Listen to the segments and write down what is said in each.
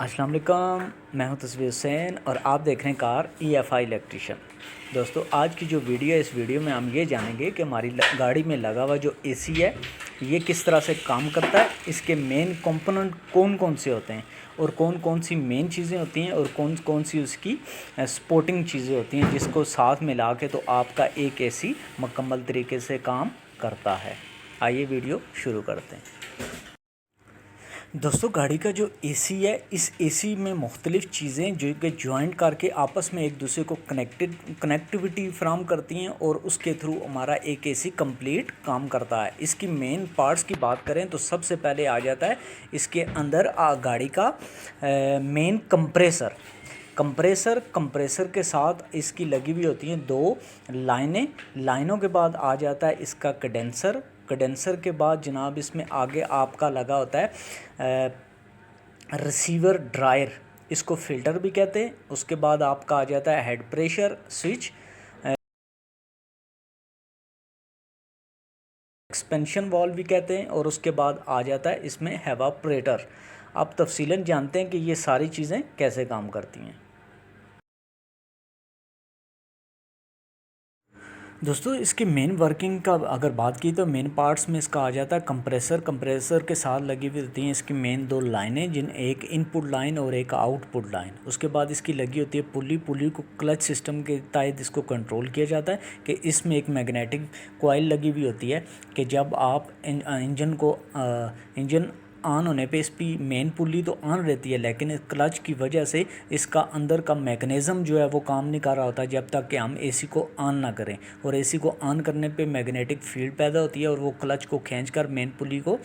अस्सलाम वालेकुम, मैं हूं तस्वीर हुसैन और आप देख रहे हैं कार EFI इलेक्ट्रिशियन। दोस्तों, आज की जो वीडियो है, इस वीडियो में हम ये जानेंगे कि हमारी गाड़ी में लगा हुआ जो AC है ये किस तरह से काम करता है, इसके मेन कंपोनेंट कौन कौन से होते हैं और कौन कौन सी मेन चीज़ें होती हैं और कौन कौन सी उसकी सपोर्टिंग चीज़ें होती हैं, जिसको साथ मिला के तो आपका एक AC मुकम्मल तरीके से काम करता है। आइए वीडियो शुरू करते हैं। दोस्तों, गाड़ी का जो AC है, इस AC में मुख्तलिफ़ चीज़ें जो कि जॉइंट करके आपस में एक दूसरे को कनेक्टिविटी फ्राहम करती हैं और उसके थ्रू हमारा एक AC कंप्लीट काम करता है। इसकी मेन पार्ट्स की बात करें तो सबसे पहले आ जाता है इसके अंदर गाड़ी का मेन कंप्रेसर के साथ इसकी लगी हुई होती हैं दो लाइनों के बाद आ जाता है इसका कंडेंसर के बाद जनाब इसमें आगे आपका लगा होता है रिसीवर ड्रायर, इसको फ़िल्टर भी कहते हैं। उसके बाद आपका आ जाता है head pressure switch, expansion valve भी कहते हैं, और उसके बाद आ जाता है इसमें एवापोरेटर। आप तफसीलन जानते हैं कि ये सारी चीज़ें कैसे काम करती हैं। दोस्तों, इसकी मेन वर्किंग का अगर बात की तो मेन पार्ट्स में इसका आ जाता है कंप्रेसर के साथ लगी हुई होती हैं इसकी मेन दो लाइनें, एक इनपुट लाइन और एक आउटपुट लाइन। उसके बाद इसकी लगी होती है पुली को क्लच सिस्टम के तहत इसको कंट्रोल किया जाता है कि इसमें एक मैग्नेटिक कॉइल लगी हुई होती है कि जब आप इंजन ऑन होने पे इसकी मेन पुली तो ऑन रहती है, लेकिन क्लच की वजह से इसका अंदर का मैकेनिज़्म जो है वो काम नहीं कर रहा होता जब तक कि हम AC को ऑन ना करें। और AC को ऑन करने पे मैग्नेटिक फील्ड पैदा होती है और वो क्लच को खींचकर मेन पुली को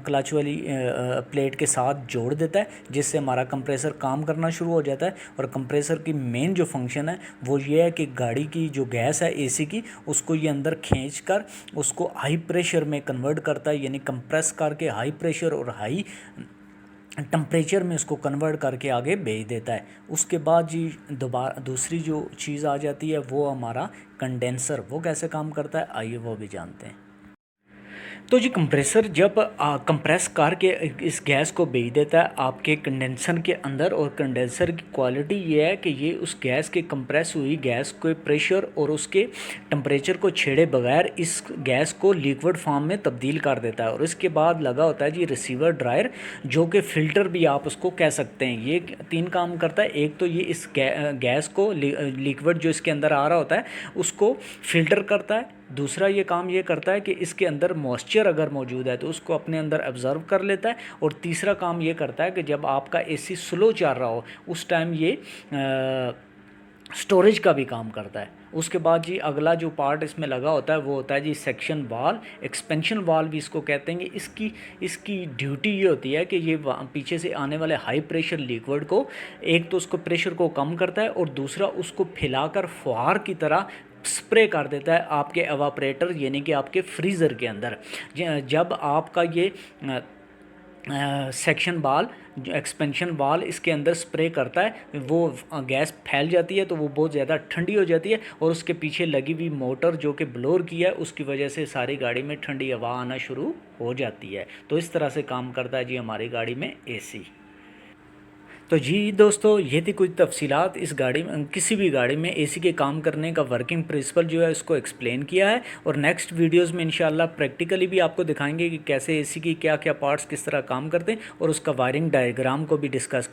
क्लच वाली प्लेट के साथ जोड़ देता है, जिससे हमारा कंप्रेसर काम करना शुरू हो जाता है। और कंप्रेसर की मेन जो फंक्शन है वो ये है कि गाड़ी की जो गैस है AC की, उसको ये अंदर खींचकर उसको हाई प्रेशर में कन्वर्ट करता है, यानी कंप्रेस करके हाई प्रेशर और हाई टेम्परेचर में उसको कन्वर्ट करके आगे भेज देता है। उसके बाद जी दूसरी जो चीज़ आ जाती है वो हमारा कंडेंसर। वो कैसे काम करता है, आइए वो भी जानते हैं। तो जी कंप्रेसर जब कंप्रेस करके इस गैस को भेज देता है आपके कंडेंसर के अंदर, और कंडेंसर की क्वालिटी ये है कि ये उस गैस के कंप्रेस हुई गैस के प्रेशर और उसके टेम्परेचर को छेड़े बगैर इस गैस को लिक्विड फॉर्म में तब्दील कर देता है। और इसके बाद लगा होता है जी रिसीवर ड्रायर, जो कि फ़िल्टर भी आप उसको कह सकते हैं। ये तीन काम करता है। एक तो ये इस गैस को लिक्विड जो इसके अंदर आ रहा होता है उसको फ़िल्टर करता है। दूसरा ये काम ये करता है कि इसके अंदर मॉइस्चर अगर मौजूद है तो उसको अपने अंदर ऑब्ज़र्व कर लेता है। और तीसरा काम ये करता है कि जब आपका AC स्लो चल रहा हो उस टाइम ये स्टोरेज का भी काम करता है। उसके बाद जी अगला जो पार्ट इसमें लगा होता है वो होता है जी सेक्शन वाल्व, एक्सपेंशन वाल्व भी इसको कहते हैं। इसकी ड्यूटी ये होती है कि ये पीछे से आने वाले हाई प्रेशर लिक्विड को, एक तो उसको प्रेशर को कम करता है और दूसरा उसको फैलाकर फुहार की तरह स्प्रे कर देता है आपके एवापोरेटर यानी कि आपके फ्रीज़र के अंदर। जब आपका ये सेक्शन वाल जो एक्सपेंशन वाल इसके अंदर स्प्रे करता है, वो गैस फैल जाती है तो वो बहुत ज़्यादा ठंडी हो जाती है और उसके पीछे लगी हुई मोटर जो कि ब्लोअर की है उसकी वजह से सारी गाड़ी में ठंडी हवा आना शुरू हो जाती है। तो इस तरह से काम करता है जी हमारी गाड़ी में AC। तो जी दोस्तों, ये थी कुछ तफसीलात इस गाड़ी में, किसी भी गाड़ी में AC के काम करने का वर्किंग प्रिंसिपल जो है इसको एक्सप्लेन किया है। और नेक्स्ट वीडियोस में इंशाल्लाह प्रैक्टिकली भी आपको दिखाएंगे कि कैसे AC की क्या क्या पार्ट्स किस तरह काम करते हैं और उसका वायरिंग डायग्राम को भी डिस्कस